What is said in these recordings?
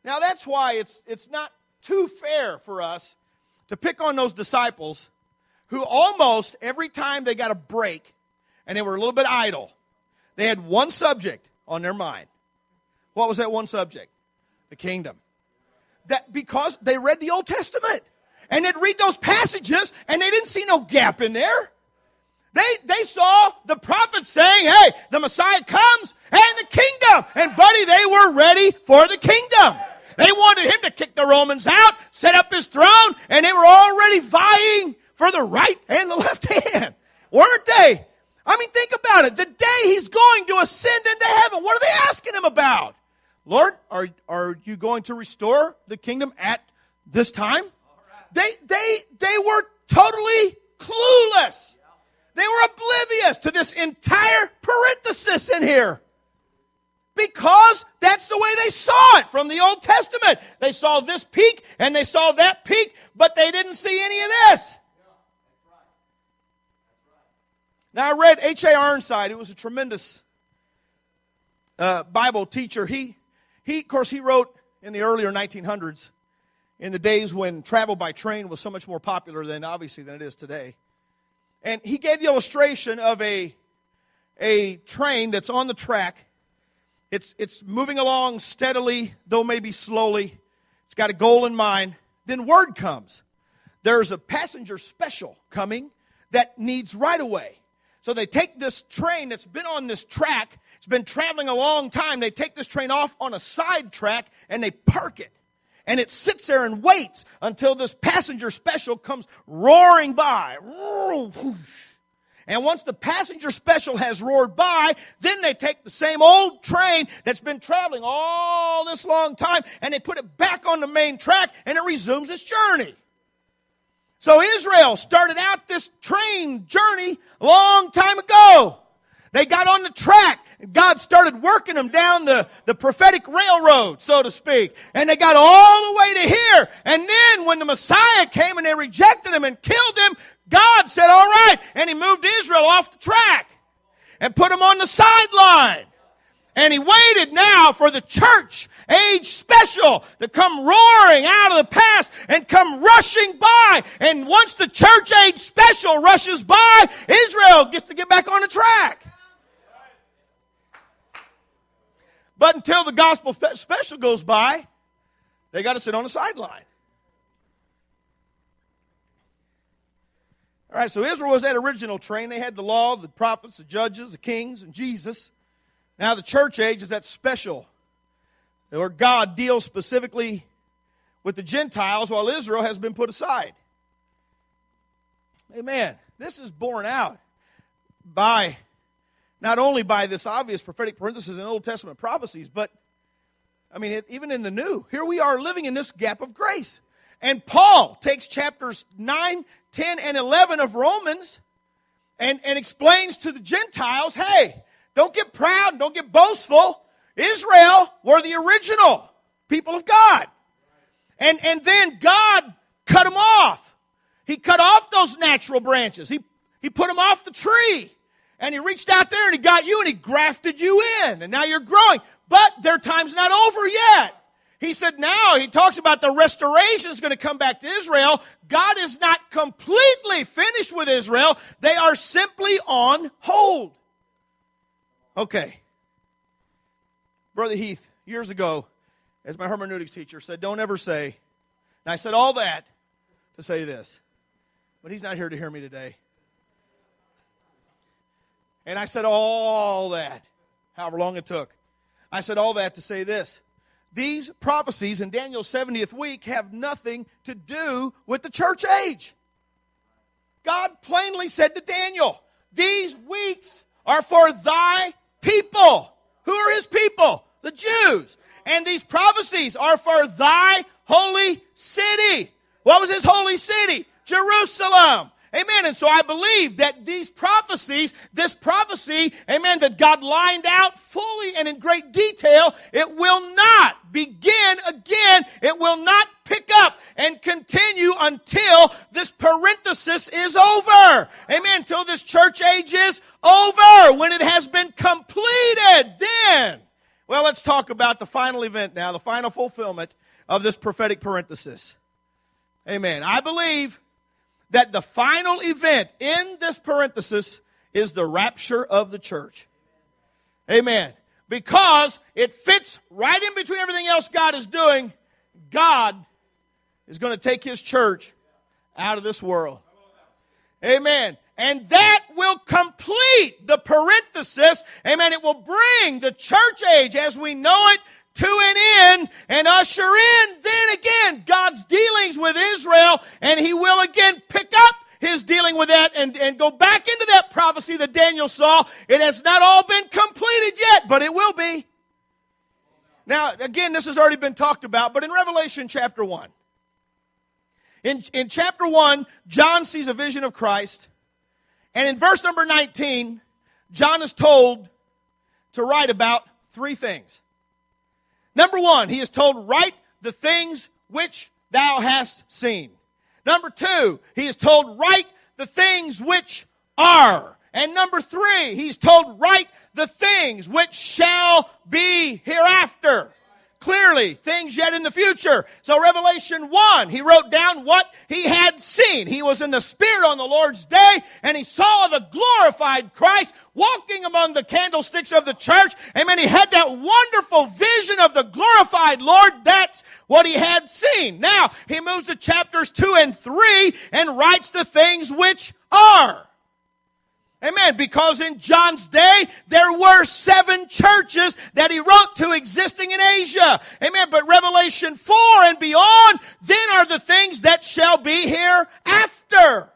Now that's why it's not too fair for us to pick on those disciples who almost every time they got a break and they were a little bit idle, they had one subject on their mind. What was that one subject? The kingdom. That because they read the Old Testament and they'd read those passages and they didn't see no gap in there. They saw the prophets saying, hey, the Messiah comes and the kingdom. And buddy, they were ready for the kingdom. They wanted him to kick the Romans out, set up his throne, and they were already vying for the right and the left hand. Weren't they? I mean, think about it. The day he's going to ascend into heaven, what are they asking him about? Lord, are you going to restore the kingdom at this time? They were totally clueless. They were oblivious to this entire parenthesis in here. Because that's the way they saw it from the Old Testament. They saw this peak and they saw that peak, but they didn't see any of this. Now I read H.A. Ironside, who was a tremendous Bible teacher. He of course, he wrote in the earlier 1900s, in the days when travel by train was so much more popular than it is today. And he gave the illustration of a train that's on the track. It's moving along steadily, though maybe slowly. It's got a goal in mind. Then word comes. There's a passenger special coming that needs right away. So they take this train that's been on this track. It's been traveling a long time. They take this train off on a side track and they park it. And it sits there and waits until this passenger special comes roaring by. And once the passenger special has roared by, then they take the same old train that's been traveling all this long time and they put it back on the main track and it resumes its journey. So Israel started out this train journey a long time ago. They got on the track. God started working them down the prophetic railroad, so to speak. And they got all the way to here. And then when the Messiah came and they rejected him and killed him, God said, all right. And he moved Israel off the track and put them on the sideline. And he waited now for the church age special to come roaring out of the past and come rushing by. And once the church age special rushes by, Israel gets to get back on the track. But until the gospel special goes by, they got to sit on the sideline. All right, so Israel was that original train. They had the law, the prophets, the judges, the kings, and Jesus. Now the church age is that special, where God deals specifically with the Gentiles while Israel has been put aside. Amen. This is borne out by not only by this obvious prophetic parenthesis in Old Testament prophecies, but, even in the New. Here we are living in this gap of grace. And Paul takes chapters 9, 10, and 11 of Romans and explains to the Gentiles, hey, don't get proud, don't get boastful. Israel were the original people of God. And then God cut them off. He cut off those natural branches. He put them off the tree. And he reached out there and he got you and he grafted you in. And now you're growing. But their time's not over yet. He said now, he talks about the restoration is going to come back to Israel. God is not completely finished with Israel. They are simply on hold. Okay. Brother Heath, years ago, as my hermeneutics teacher said, don't ever say, and I said all that to say this. But he's not here to hear me today. And I said all that, however long it took. I said all that to say this. These prophecies in Daniel's 70th week have nothing to do with the church age. God plainly said to Daniel, these weeks are for thy people. Who are his people? The Jews. And these prophecies are for thy holy city. What was his holy city? Jerusalem. Amen. And so I believe that these prophecies, this prophecy, amen, that God lined out fully and in great detail, it will not begin again. It will not pick up and continue until this parenthesis is over. Amen. Until this church age is over. When it has been completed, then Well, let's talk about the final event now, the final fulfillment of this prophetic parenthesis. Amen. I believe that the final event in this parenthesis is the rapture of the church. Amen. Because it fits right in between everything else God is doing. God is going to take His church out of this world. Amen. And that will complete the parenthesis. Amen. It will bring the church age as we know it to an end and usher in, then again, God's dealings with Israel. And He will again pick up His dealing with that and go back into that prophecy that Daniel saw. It has not all been completed yet, but it will be. Now, again, this has already been talked about, but in Revelation chapter 1. In chapter 1, John sees a vision of Christ. And in verse number 19, John is told to write about three things. Number one, he is told, write the things which thou hast seen. Number two, he is told, write the things which are. And number three, he's told, write the things which shall be hereafter. Clearly, things yet in the future. So Revelation 1, he wrote down what he had seen. He was in the Spirit on the Lord's day, and he saw the glorified Christ walking among the candlesticks of the church. Amen. He had that wonderful vision of the glorified Lord. That's what he had seen. Now, he moves to chapters 2 and 3 and writes the things which are. Amen. Because in John's day, there were 7 churches that he wrote to existing in Asia. Amen. But Revelation 4 and beyond, then are the things that shall be hereafter.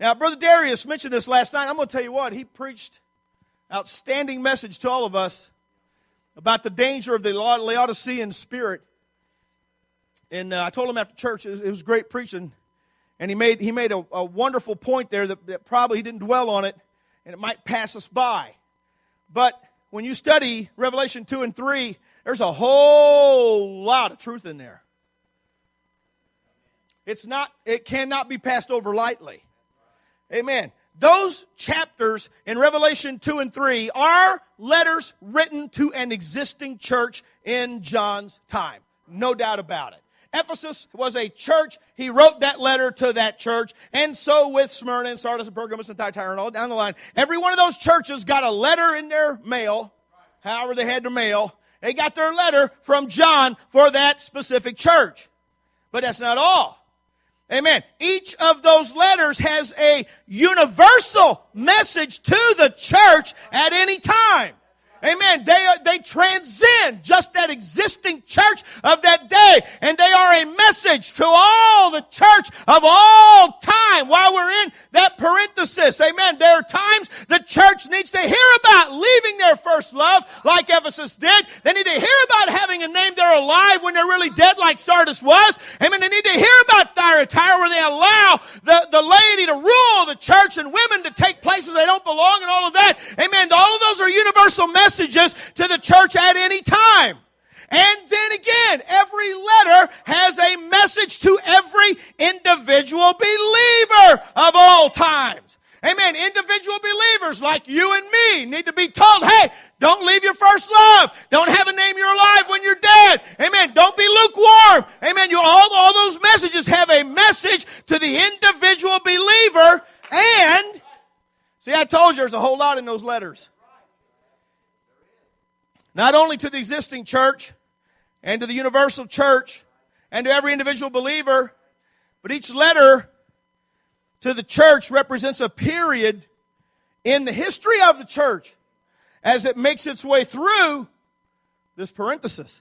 Now, Brother Darius mentioned this last night. I'm going to tell you what, he preached outstanding message to all of us about the danger of the Laodicean spirit. And I told him after church, it was great preaching. And he made a wonderful point there that probably he didn't dwell on it, and it might pass us by. But when you study Revelation 2 and 3, there's a whole lot of truth in there. It cannot be passed over lightly. Amen. Those chapters in Revelation 2 and 3 are letters written to an existing church in John's time. No doubt about it. Ephesus was a church. He wrote that letter to that church. And so with Smyrna and Sardis and Pergamos and Thyatira and all down the line, every one of those churches got a letter in their mail, however they had their mail. They got their letter from John for that specific church. But that's not all. Amen. Each of those letters has a universal message to the church at any time. Amen. They transcend just that existing church of that day. And they are a message to all the church of all time while we're in that parenthesis. Amen. There are times the church needs to hear about leaving their first love like Ephesus did. They need to hear about having a name they're alive when they're really dead like Sardis was. Amen. They need to hear about Thyatira where they allow the laity to rule the church and women to take places they don't belong and all of that. Amen. All of those are universal messages to the church at any time. And then again, every letter has a message to every individual believer of all times. Amen. Individual believers like you and me need to be told, hey, don't leave your first love. Don't have a name you're alive when you're dead. Amen. Don't be lukewarm. Amen. All those messages have a message to the individual believer. And, see, I told you there's a whole lot in those letters. Not only to the existing church and to the universal church and to every individual believer, but each letter to the church represents a period in the history of the church as it makes its way through this parenthesis.